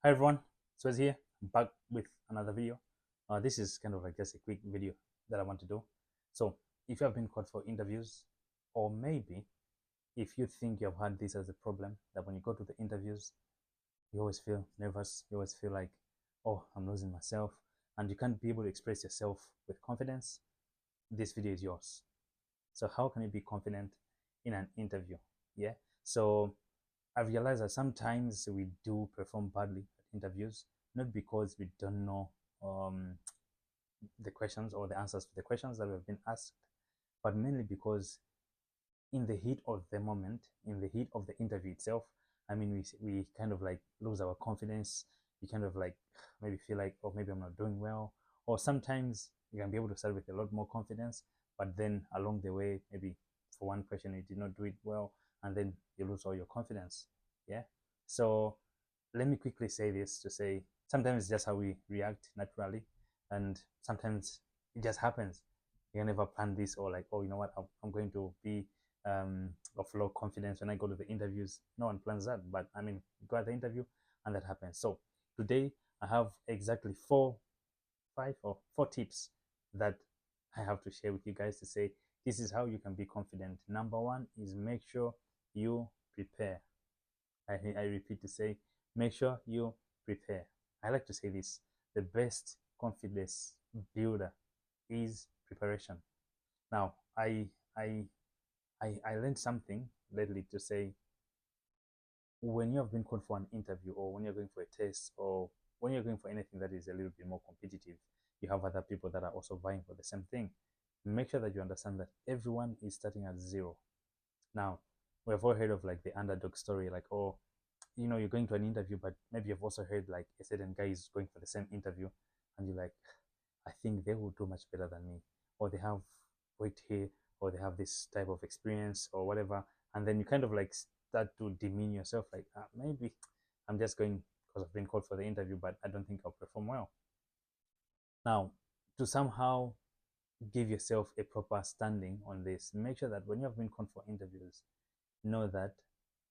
Hi everyone, so it's here. I'm back with another video. This is kind of like just a quick video that I want to do. So if you have been called for interviews, or maybe if you think you've had this as a problem, that when you go to the interviews, you always feel nervous, you always feel like, oh, I'm losing myself, and you can't be able to express yourself with confidence, this video is yours. So how can you be confident in an interview? Yeah. So I realize that sometimes we do perform badly at interviews, not because we don't know um, the questions or the answers to the questions that we've been asked, but mainly because in the heat of the moment, in the heat of the interview itself, I mean, we kind of like lose our confidence. We kind of like maybe feel like, oh, maybe I'm not doing well. Or sometimes you can be able to start with a lot more confidence, but then along the way, maybe for one question, you did not do it well, and then you lose all your confidence. Yeah. So let me quickly say this to say sometimes it's just how we react naturally, and sometimes it just happens. You can never plan this or like, oh, you know what, I'm going to be of low confidence when I go to the interviews. No one plans that, but I mean, go at the interview and that happens. So today I have exactly five or four tips that I have to share with you guys to say this is how you can be confident. Number one is make sure you prepare. I repeat to say, make sure you prepare. I like to say this: the best confidence builder is preparation. Now, I learned something lately to say when you have been called for an interview or when you're going for a test or when you're going for anything that is a little bit more competitive, you have other people that are also vying for the same thing. Make sure that you understand that everyone is starting at zero. Now, we've all heard of like the underdog story, like, oh, you're going to an interview, but maybe you've also heard like a certain guy is going for the same interview, and you're like, I think they will do much better than me, or they have worked here, or they have this type of experience, or whatever. And then you kind of like start to demean yourself, like, maybe I'm just going because I've been called for the interview, but I don't think I'll perform well. Now, to somehow give yourself a proper standing on this, make sure that when you have been called for interviews, know that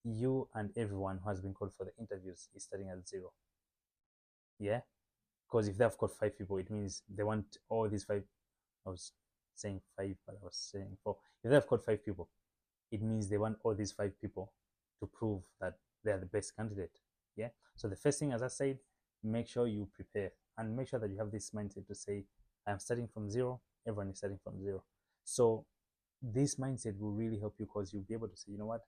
you and everyone who has been called for the interviews is starting at zero. Yeah? Because if they've got five people, it means they want all these five. I was saying five, but I was saying four. If they've got five people, it means they want all these five people to prove that they are the best candidate. Yeah. So the first thing, as I said, make sure you prepare and make sure that you have this mindset to say, I'm starting from zero, everyone is starting from zero. So this mindset will really help you because you'll be able to say, you know what,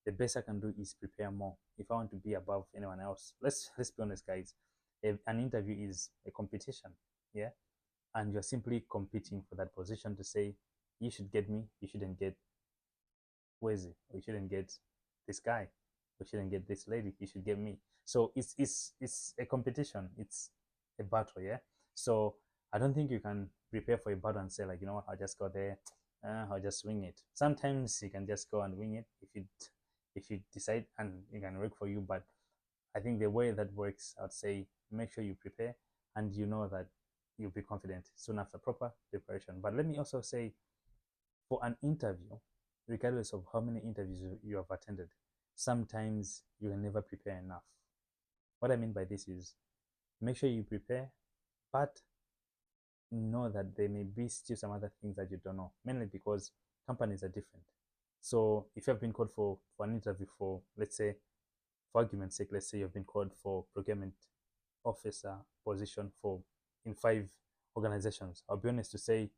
the best I can do is prepare more. If I want to be above anyone else, let's be honest, guys. An interview is a competition, yeah, and you're simply competing for that position to say, you should get me, you shouldn't get Wezi, or you shouldn't get this guy, you shouldn't get this lady, you should get me. So it's a competition, it's a battle, yeah. So I don't think you can prepare for a battle and say like, you know what, I'll just go there, I'll just wing it. Sometimes you can just go and wing it if you decide, and it can work for you. But I think the way that works, I'd say make sure you prepare and you know that you'll be confident soon after proper preparation. But let me also say, for an interview, regardless of how many interviews you have attended, sometimes you can never prepare enough. What I mean by this is make sure you prepare, but know that there may be still some other things that you don't know, mainly because companies are different. So if you have been called for an interview for, let's say, for argument's sake, let's say you've been called for procurement officer position for in five organizations. I'll be honest to say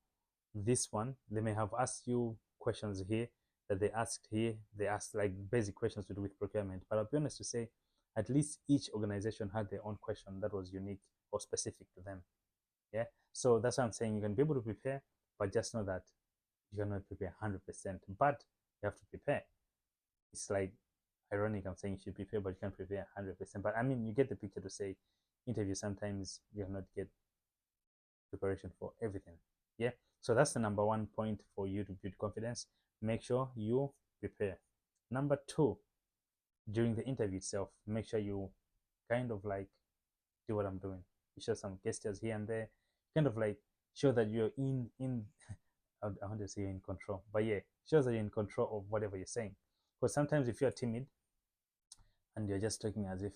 this one, they may have asked you questions here that they asked here. They asked like basic questions to do with procurement. But I'll be honest to say, at least each organization had their own question that was unique or specific to them. Yeah. So that's what I'm saying. You can be able to prepare, but just know that you cannot prepare 100%. But you have to prepare. It's like ironic. I'm saying you should prepare, but you can't prepare 100%. But I mean, you get the picture to say interview sometimes you cannot get preparation for everything. Yeah. So that's the number one point for you to build confidence. Make sure you prepare. Number two, during the interview itself, make sure you kind of like do what I'm doing. You show some gestures here and there, kind of like show that you're in I want to say in control, but yeah, shows that you're in control of whatever you're saying. Because sometimes if you're timid and you're just talking as if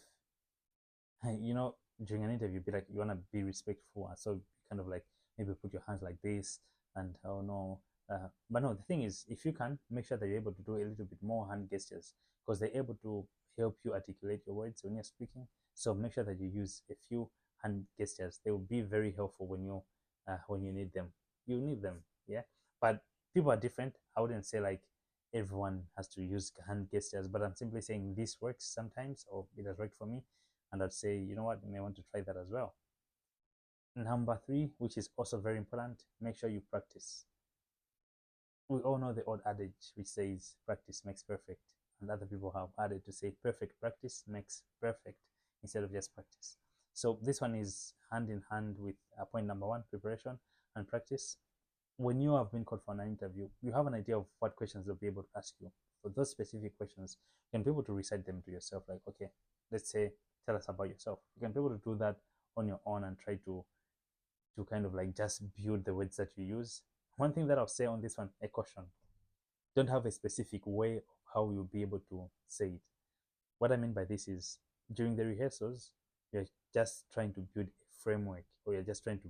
you know, during an interview, be like, you want to be respectful, and so kind of like maybe put your hands like this, and oh no. But no, the thing is, if you can, make sure that you're able to do a little bit more hand gestures, because they're able to help you articulate your words when you're speaking. So make sure that you use a few hand gestures. They will be very helpful when you need them. You need them, yeah. But people are different. I wouldn't say like everyone has to use hand gestures, but I'm simply saying this works sometimes, or it has worked for me, and I'd say, you know what, you may want to try that as well. Number three, which is also very important, make sure you practice. We all know the old adage which says practice makes perfect, and other people have added to say perfect practice makes perfect instead of just practice. So this one is hand in hand with point number one, preparation and practice. When you have been called for an interview, you have an idea of what questions they'll be able to ask you. For those specific questions, you can be able to recite them to yourself. Like, okay, let's say, tell us about yourself. You can be able to do that on your own and try to kind of like just build the words that you use. One thing that I'll say on this one, a caution: don't have a specific way of how you'll be able to say it. What I mean by this is, during the rehearsals, you're just trying to build a framework, or you're just trying to